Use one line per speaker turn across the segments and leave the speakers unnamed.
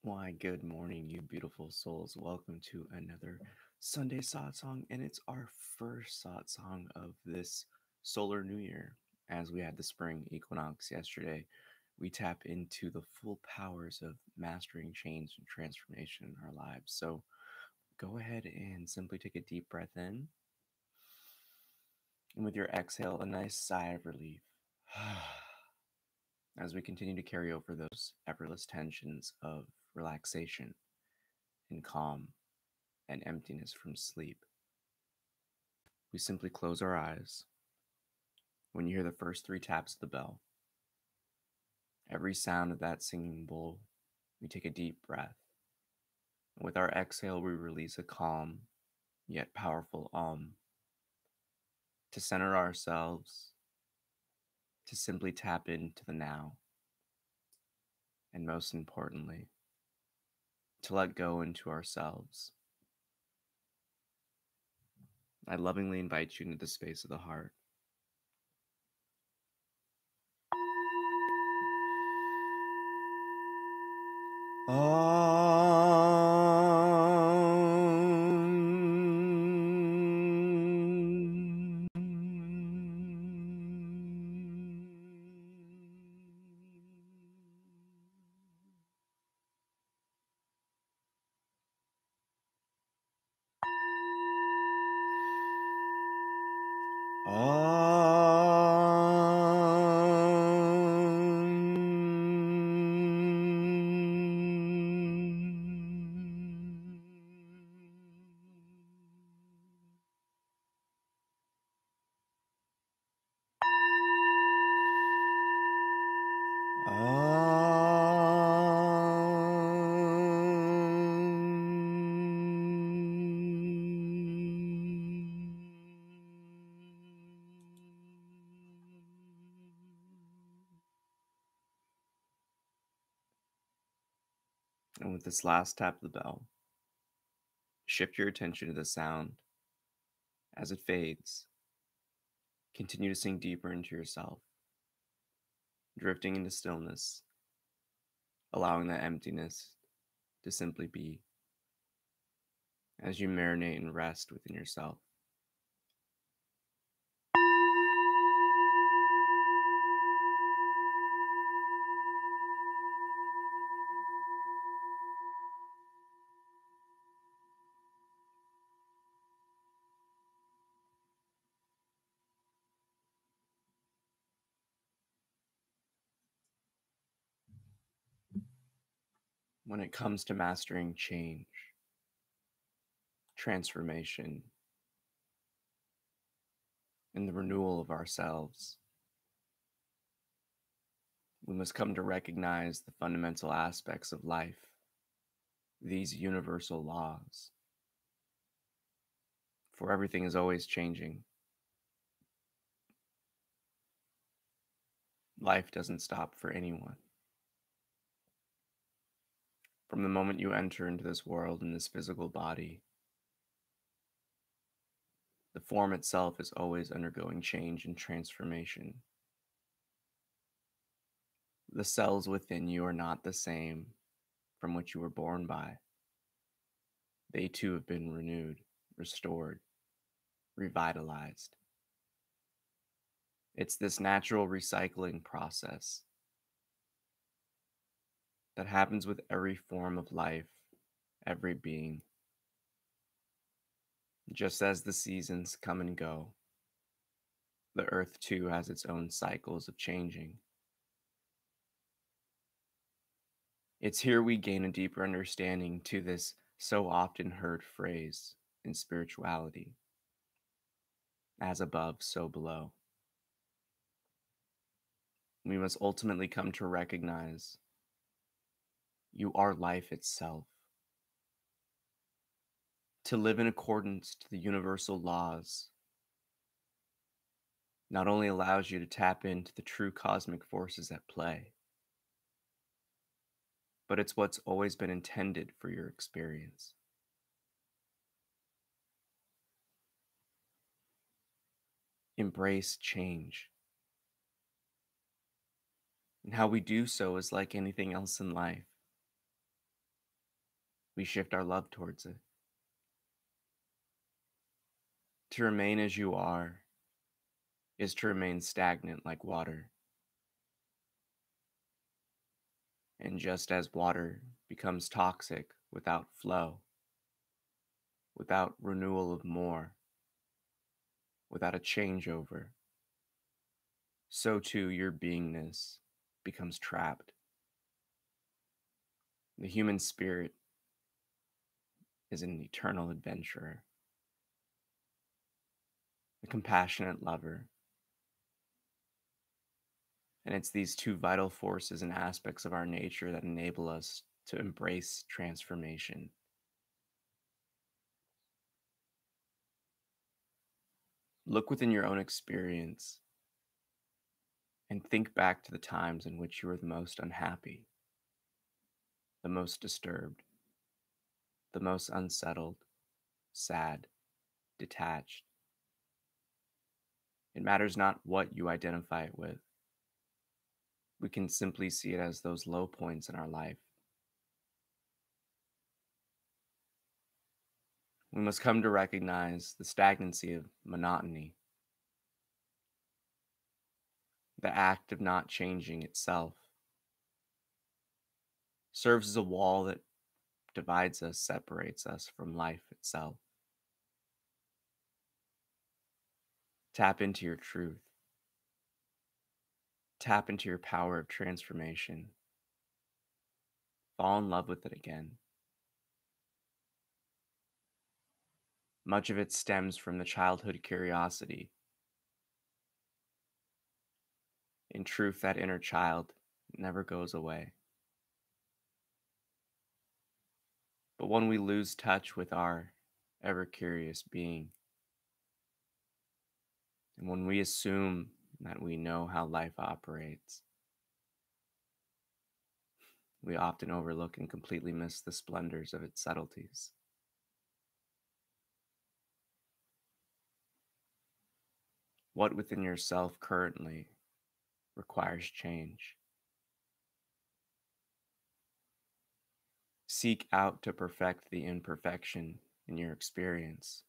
Why, good morning, you beautiful souls. Welcome to another Sunday Satsang, and it's our first Satsang of this solar new year. As we had the spring equinox yesterday, we tap into the full powers of mastering change and transformation in our lives. So go ahead and simply take a deep breath in, and with your exhale, a nice sigh of relief. As we continue to carry over those effortless tensions of relaxation and calm and emptiness from sleep, we simply close our eyes. When you hear the first three taps of the bell, every sound of that singing bowl, we take a deep breath. And with our exhale, we release a calm yet powerful to center ourselves, to simply tap into the now, and most importantly, to let go into ourselves. I lovingly invite you into the space of the heart. And with this last tap of the bell, shift your attention to the sound as it fades. Continue to sink deeper into yourself, drifting into stillness, allowing that emptiness to simply be as you marinate and rest within yourself. When it comes to mastering change, transformation, and the renewal of ourselves, we must come to recognize the fundamental aspects of life, these universal laws. For everything is always changing. Life doesn't stop for anyone. From the moment you enter into this world in this physical body, the form itself is always undergoing change and transformation. The cells within you are not the same from which you were born by. They too have been renewed, restored, revitalized. It's this natural recycling process that happens with every form of life, every being. Just as the seasons come and go, the earth too has its own cycles of changing. It's here we gain a deeper understanding to this so often heard phrase in spirituality: as above, so below. We must ultimately come to recognize you are life itself. To live in accordance to the universal laws not only allows you to tap into the true cosmic forces at play, but it's what's always been intended for your experience. Embrace change. And how we do so is like anything else in life. we shift our love towards it. To remain as you are is to remain stagnant like water. And just as water becomes toxic without flow, without renewal of more, without a changeover, so too your beingness becomes trapped. The human spirit is an eternal adventurer, a compassionate lover. And it's these two vital forces and aspects of our nature that enable us to embrace transformation. Look within your own experience and think back to the times in which you were the most unhappy, the most disturbed, the most unsettled, sad, detached. It matters not what you identify it with. We can simply see it as those low points in our life. We must come to recognize the stagnancy of monotony, the act of not changing itself, serves as a wall that divides us, separates us from life itself. Tap into your truth. Tap into your power of transformation. Fall in love with it again. Much of it stems from the childhood curiosity. In truth, that inner child never goes away. But when we lose touch with our ever-curious being, and when we assume that we know how life operates, we often overlook and completely miss the splendors of its subtleties. What within yourself currently requires change? Seek out to perfect the imperfection in your experience,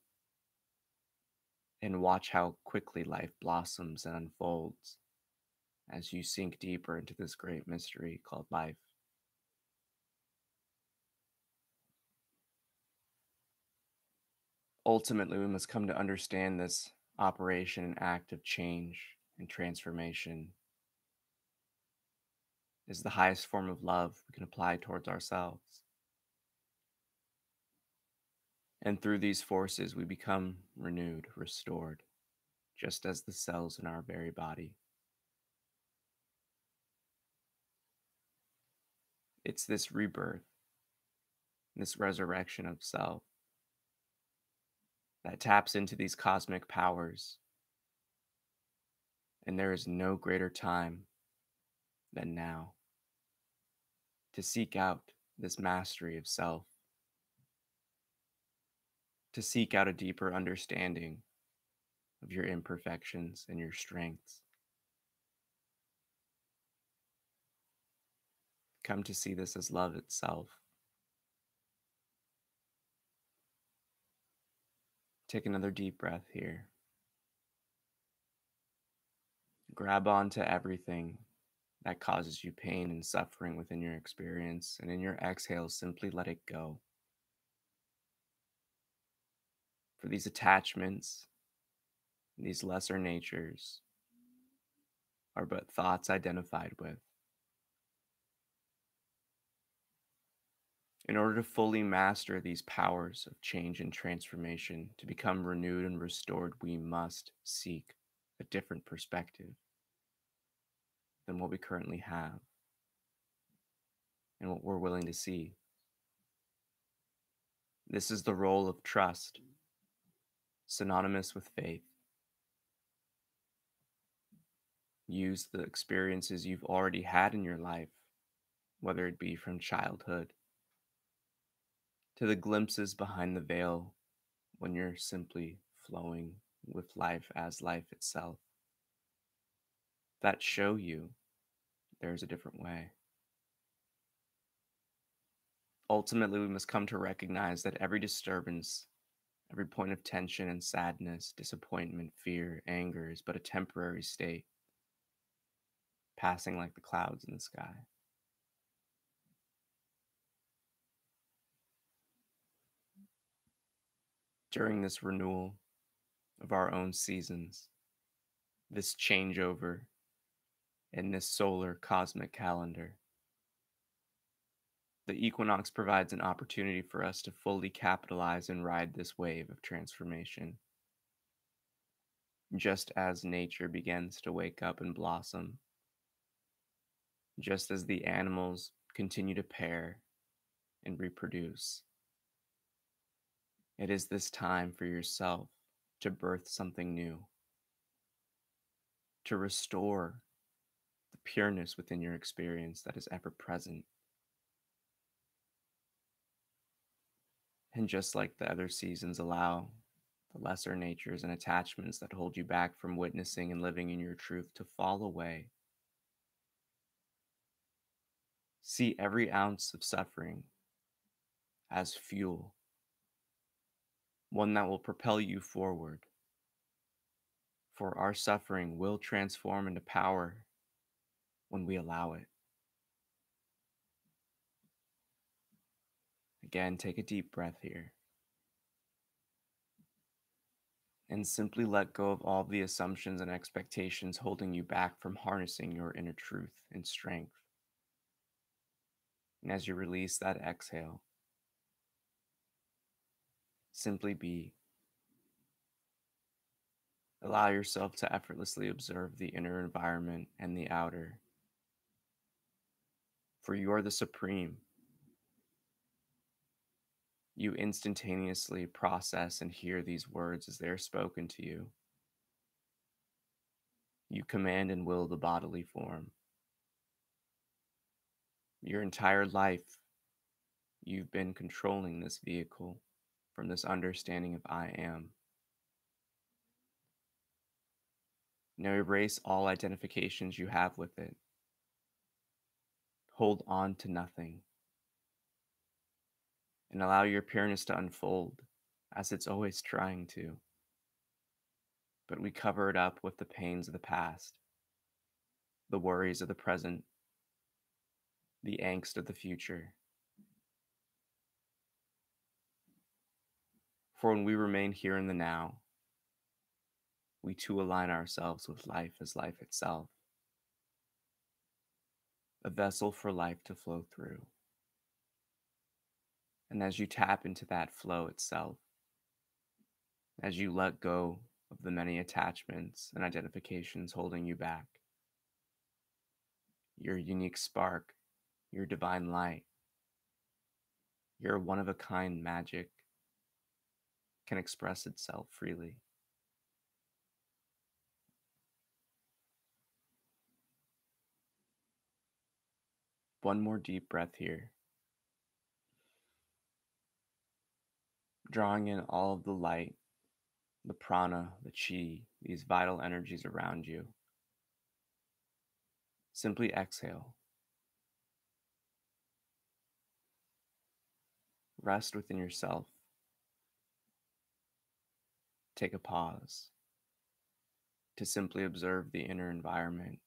and watch how quickly life blossoms and unfolds as you sink deeper into this great mystery called life. Ultimately, we must come to understand this operation and act of change and transformation is the highest form of love we can apply towards ourselves. And through these forces, we become renewed, restored, just as the cells in our very body. It's this rebirth, this resurrection of self that taps into these cosmic powers. And there is no greater time than now to seek out this mastery of self, to seek out a deeper understanding of your imperfections and your strengths. Come to see this as love itself. Take another deep breath here. Grab onto everything that causes you pain and suffering within your experience, and in your exhale, simply let it go. For these attachments, these lesser natures, are but thoughts identified with. In order to fully master these powers of change and transformation, to become renewed and restored, we must seek a different perspective than what we currently have and what we're willing to see. This is the role of trust, synonymous with faith. Use the experiences you've already had in your life, whether it be from childhood to the glimpses behind the veil when you're simply flowing with life as life itself, that show you there's a different way. Ultimately, we must come to recognize that every disturbance, every point of tension and sadness, disappointment, fear, anger is but a temporary state, passing like the clouds in the sky. During this renewal of our own seasons, this changeover in this solar cosmic calendar, the equinox provides an opportunity for us to fully capitalize and ride this wave of transformation. Just as nature begins to wake up and blossom, just as the animals continue to pair and reproduce, it is this time for yourself to birth something new, to restore the pureness within your experience that is ever present. And just like the other seasons allow the lesser natures and attachments that hold you back from witnessing and living in your truth to fall away, see every ounce of suffering as fuel, one that will propel you forward. For our suffering will transform into power when we allow it. Again, take a deep breath here. And simply let go of all the assumptions and expectations holding you back from harnessing your inner truth and strength. And as you release that exhale, simply be. Allow yourself to effortlessly observe the inner environment and the outer. For you are the supreme. You instantaneously process and hear these words as they are spoken to you. You command and will the bodily form. Your entire life, you've been controlling this vehicle from this understanding of I am. Now erase all identifications you have with it. Hold on to nothing. And allow your pureness to unfold as it's always trying to. But we cover it up with the pains of the past, the worries of the present, the angst of the future. For when we remain here in the now, we too align ourselves with life as life itself, a vessel for life to flow through. And as you tap into that flow itself, as you let go of the many attachments and identifications holding you back, your unique spark, your divine light, your one-of-a-kind magic can express itself freely. One more deep breath here. Drawing in all of the light, the prana, the chi, these vital energies around you. Simply exhale. Rest within yourself. Take a pause to simply observe the inner environment.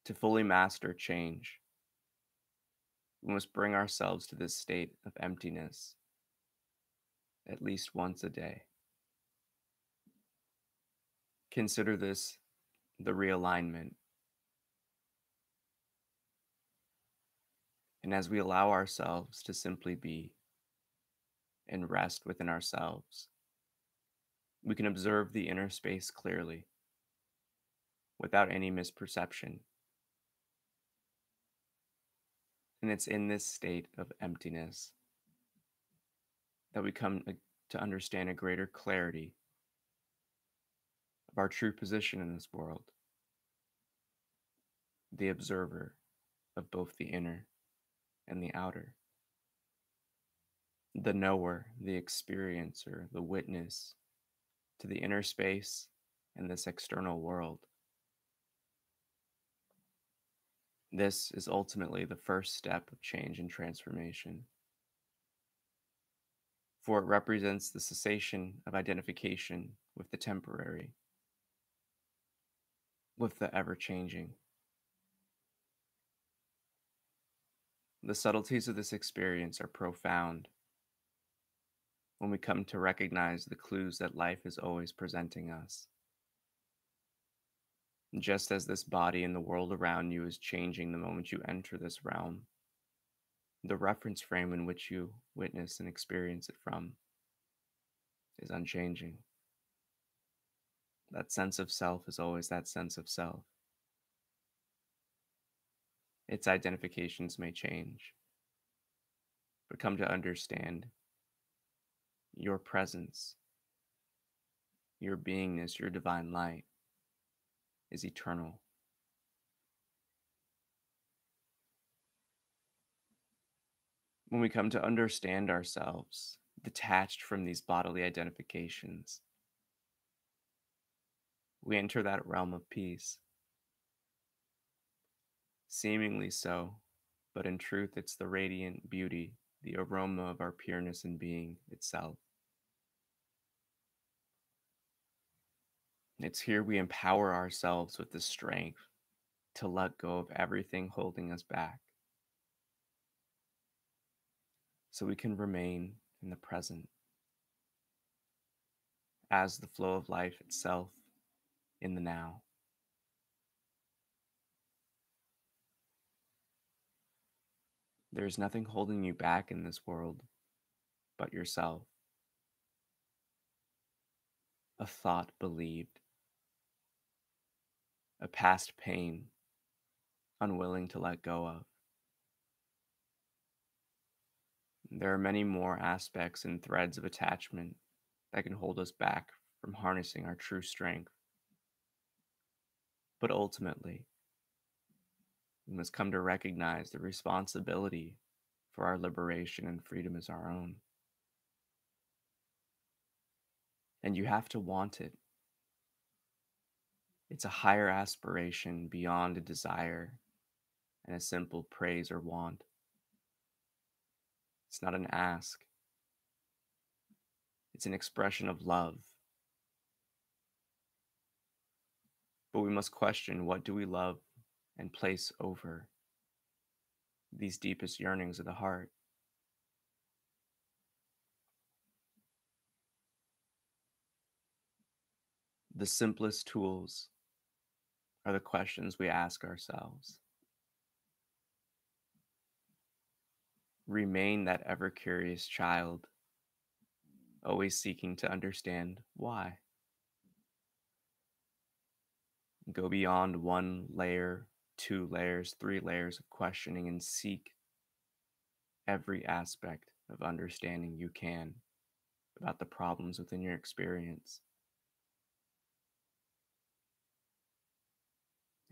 To fully master change, we must bring ourselves to this state of emptiness at least once a day. Consider this the realignment. And as we allow ourselves to simply be and rest within ourselves, we can observe the inner space clearly without any misperception. And it's in this state of emptiness that we come to understand a greater clarity of our true position in this world, the observer of both the inner and the outer, the knower, the experiencer, the witness to the inner space and this external world. This is ultimately the first step of change and transformation, for it represents the cessation of identification with the temporary, with the ever-changing. The subtleties of this experience are profound when we come to recognize the clues that life is always presenting us. Just as this body and the world around you is changing the moment you enter this realm, the reference frame in which you witness and experience it from is unchanging. That sense of self is always that sense of self. Its identifications may change, but come to understand your presence, your beingness, your divine light is eternal. When we come to understand ourselves, detached from these bodily identifications, we enter that realm of peace. Seemingly so, but in truth, it's the radiant beauty, the aroma of our pureness and being itself. It's here we empower ourselves with the strength to let go of everything holding us back, so we can remain in the present as the flow of life itself in the now. There's nothing holding you back in this world but yourself. A thought believed, a past pain unwilling to let go of. There are many more aspects and threads of attachment that can hold us back from harnessing our true strength. But ultimately, we must come to recognize the responsibility for our liberation and freedom is our own. And you have to want it. It's a higher aspiration beyond a desire and a simple praise or want. It's not an ask. It's an expression of love. But we must question, what do we love and place over these deepest yearnings of the heart? The simplest tools are the questions we ask ourselves. Remain that ever curious child, always seeking to understand why. Go beyond one layer, 2 layers, 3 layers of questioning and seek every aspect of understanding you can about the problems within your experience.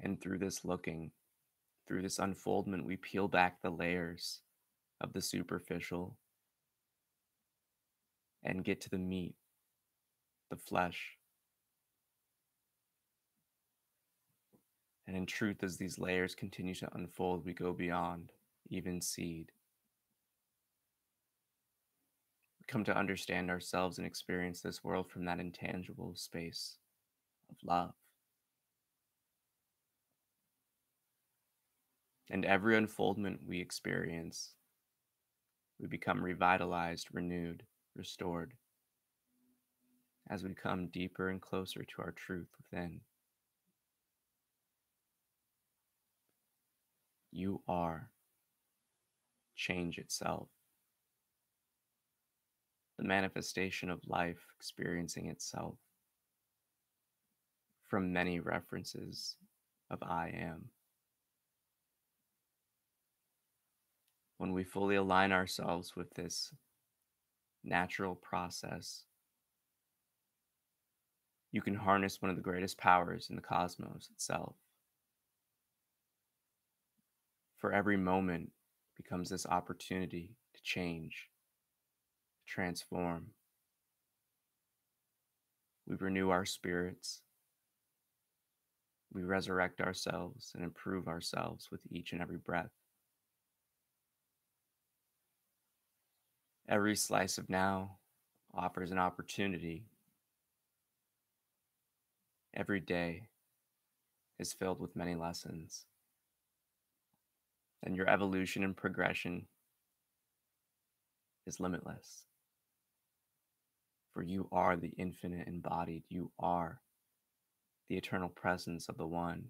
And through this looking, through this unfoldment, we peel back the layers of the superficial and get to the meat, the flesh. And in truth, as these layers continue to unfold, we go beyond even seed. We come to understand ourselves and experience this world from that intangible space of love. And every unfoldment we experience, we become revitalized, renewed, restored, as we come deeper and closer to our truth within. You are change itself, the manifestation of life experiencing itself from many references of I am. When we fully align ourselves with this natural process, you can harness one of the greatest powers in the cosmos itself. For every moment becomes this opportunity to change, transform. We renew our spirits. We resurrect ourselves and improve ourselves with each and every breath. Every slice of now offers an opportunity. Every day is filled with many lessons. And your evolution and progression is limitless. For you are the infinite embodied. You are the eternal presence of the One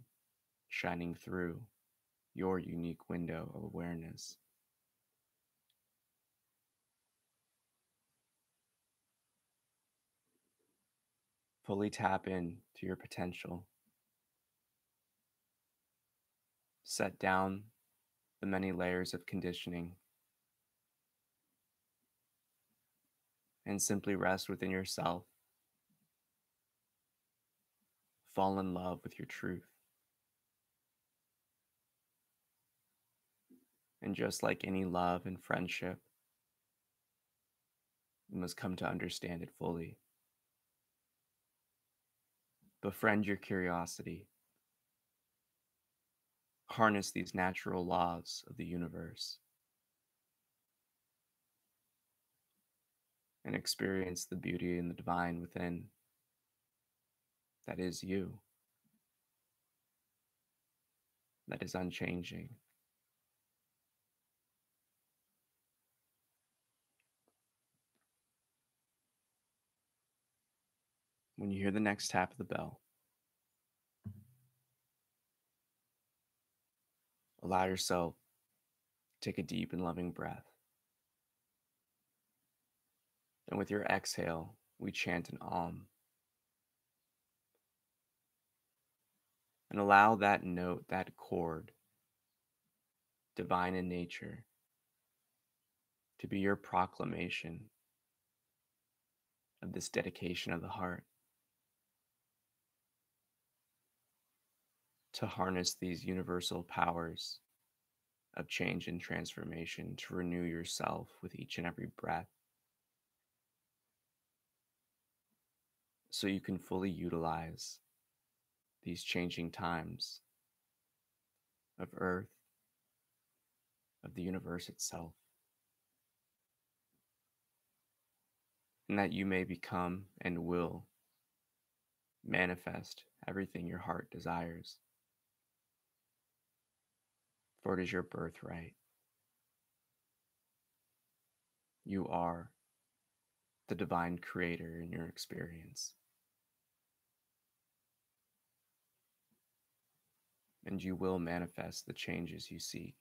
shining through your unique window of awareness. Fully tap in to your potential. Set down the many layers of conditioning and simply rest within yourself. Fall in love with your truth. And just like any love and friendship, you must come to understand it fully. Befriend your curiosity. Harness these natural laws of the universe and experience the beauty and the divine within. That is you. That is unchanging. When you hear the next tap of the bell, allow yourself to take a deep and loving breath. And with your exhale, we chant an Om. And allow that note, that chord, divine in nature, to be your proclamation of this dedication of the heart to harness these universal powers of change and transformation, to renew yourself with each and every breath, so you can fully utilize these changing times of Earth, of the universe itself, and that you may become and will manifest everything your heart desires. For it is your birthright. You are the divine creator in your experience. And you will manifest the changes you seek.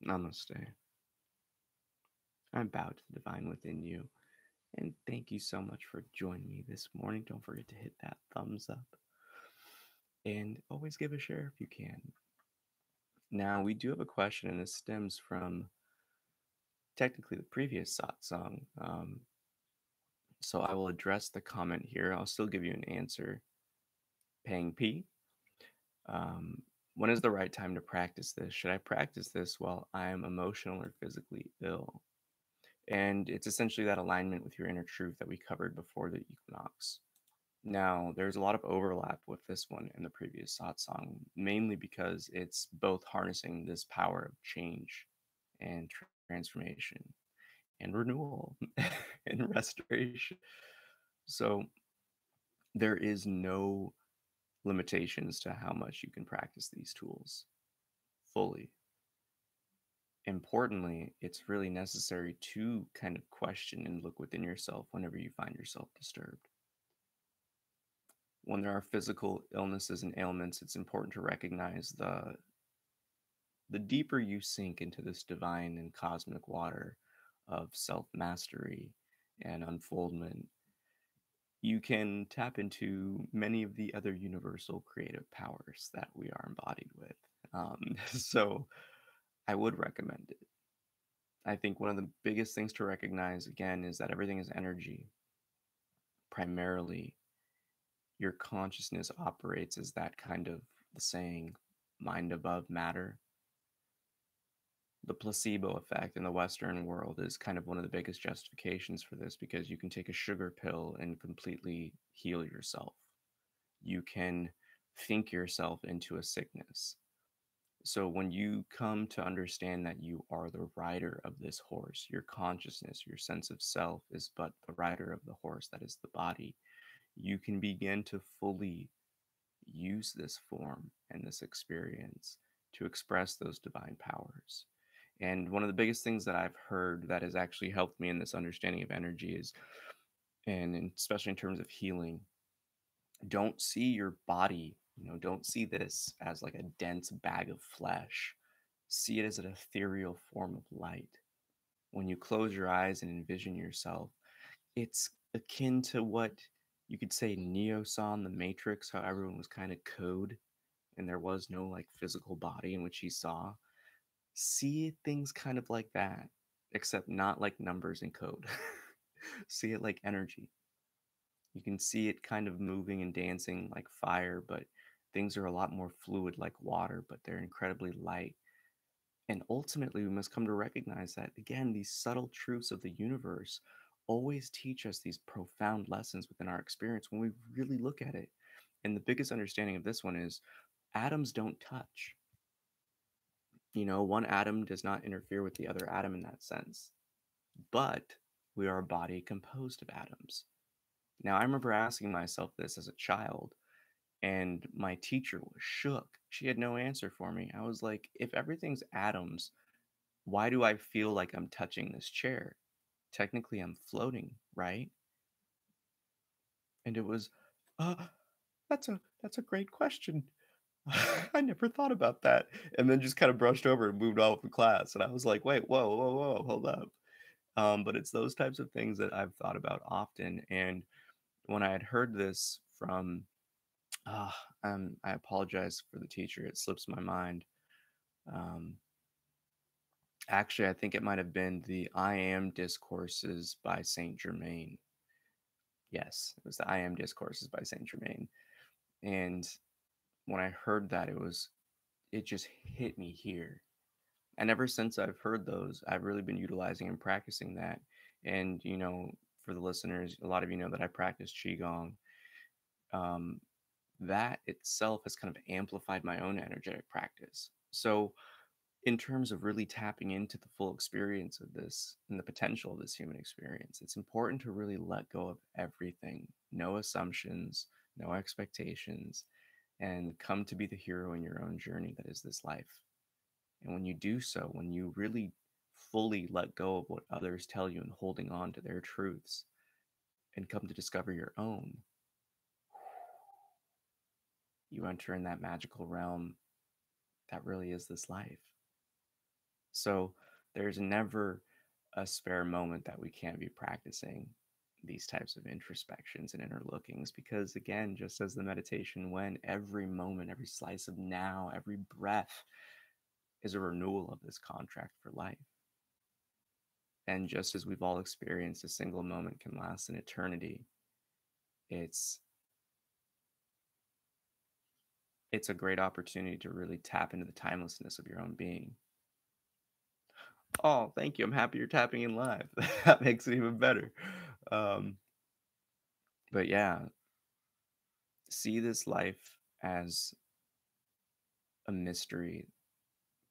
Namaste. I bow to the divine within you, and thank you so much for joining me this morning. Don't forget to hit that thumbs up, and always give a share if you can. Now, we do have a question, and this stems from technically the previous satsang. So I will address the comment here. I'll still give you an answer. Pang P. When is the right time to practice this? Should I practice this while I am emotional or physically ill? And it's essentially that alignment with your inner truth that we covered before the equinox. Now, there's a lot of overlap with this one and the previous satsang, mainly because it's both harnessing this power of change and transformation and renewal and restoration. So there is no limitations to how much you can practice these tools fully. Importantly, it's really necessary to kind of question and look within yourself whenever you find yourself disturbed. When there are physical illnesses and ailments, it's important to recognize the deeper you sink into this divine and cosmic water of self mastery and unfoldment, you can tap into many of the other universal creative powers that we are embodied with. So I would recommend it. I think one of the biggest things to recognize again is that everything is energy. Primarily, your consciousness operates as that kind of the saying, mind above matter. The placebo effect in the Western world is kind of one of the biggest justifications for this because you can take a sugar pill and completely heal yourself. You can think yourself into a sickness. So when you come to understand that you are the rider of this horse, your consciousness, your sense of self is but the rider of the horse that is the body, you can begin to fully use this form and this experience to express those divine powers. And one of the biggest things that I've heard that has actually helped me in this understanding of energy is, and especially in terms of healing, don't see your body, don't see this as like a dense bag of flesh. See it as an ethereal form of light. When you close your eyes and envision yourself, it's akin to what you could say Neo saw in the Matrix, how everyone was kind of code and there was no like physical body in which he saw. See things kind of like that, except not like numbers and code. See it like energy. You can see it kind of moving and dancing like fire, but things are a lot more fluid like water, but they're incredibly light. And ultimately, we must come to recognize that, again, these subtle truths of the universe always teach us these profound lessons within our experience when we really look at it. And the biggest understanding of this one is atoms don't touch. One atom does not interfere with the other atom in that sense, but we are a body composed of atoms. Now, I remember asking myself this as a child, and my teacher was shook. She had no answer for me. I was like, if everything's atoms, why do I feel like I'm touching this chair? Technically, I'm floating, right? And it was, uh, that's a great question. I never thought about that. And then just kind of brushed over and moved on with the class. And I was like, wait, whoa, whoa, whoa, hold up. But it's those types of things that I've thought about often. And when I had heard this from, uh, I apologize for the teacher, it slips my mind. Um, Actually, I think it might have been the I Am Discourses by Saint Germain. Yes, it was the I Am Discourses by Saint Germain. And when I heard that, it just hit me here. And ever since I've heard those, I've really been utilizing and practicing that. And, for the listeners, a lot of you know that I practice Qigong. Um, that itself has kind of amplified my own energetic practice. So, in terms of really tapping into the full experience of this and the potential of this human experience, it's important to really let go of everything, no assumptions, no expectations, and come to be the hero in your own journey that is this life. And when you do so, when you really fully let go of what others tell you and holding on to their truths and come to discover your own, you enter in that magical realm that really is this life. So there's never a spare moment that we can't be practicing these types of introspections and inner lookings because, again, just as the meditation went, every moment, every slice of now, every breath is a renewal of this contract for life. And just as we've all experienced, a single moment can last an eternity. It's a great opportunity to really tap into the timelessness of your own being. Oh, thank you. I'm happy you're tapping in live. That makes it even better. Um, but yeah, see this life as a mystery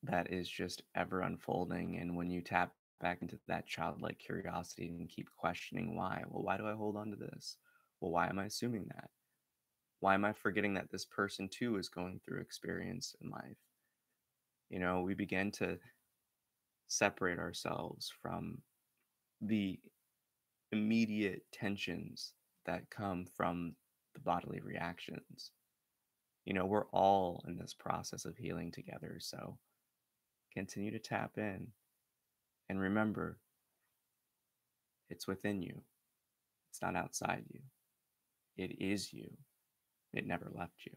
that is just ever unfolding. And when you tap back into that childlike curiosity and keep questioning why, well, why do I hold on to this? Well, why am I assuming that? Why am I forgetting that this person too is going through experience in life? We begin to separate ourselves from the immediate tensions that come from the bodily reactions. We're all in this process of healing together. So continue to tap in and remember It's within you. It's not outside you. It is you. It never left you.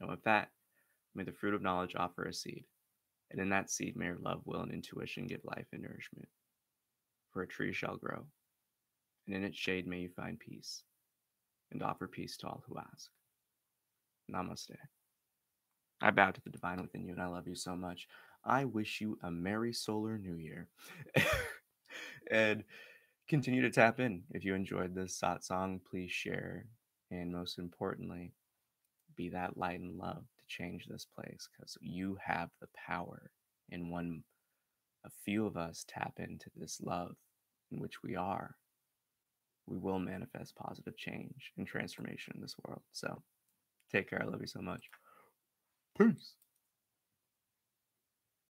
And with that, may the fruit of knowledge offer a seed, and in that seed may your love, will, and intuition give life and nourishment. For a tree shall grow, and in its shade may you find peace, and offer peace to all who ask. Namaste. I bow to the divine within you, and I love you so much. I wish you a merry solar new year. And continue to tap in. If you enjoyed this satsang, please share. And most importantly, be that light and love to change this place, because you have the power. And when a few of us tap into this love in which we are, we will manifest positive change and transformation in this world. So take care. I love you so much. Peace.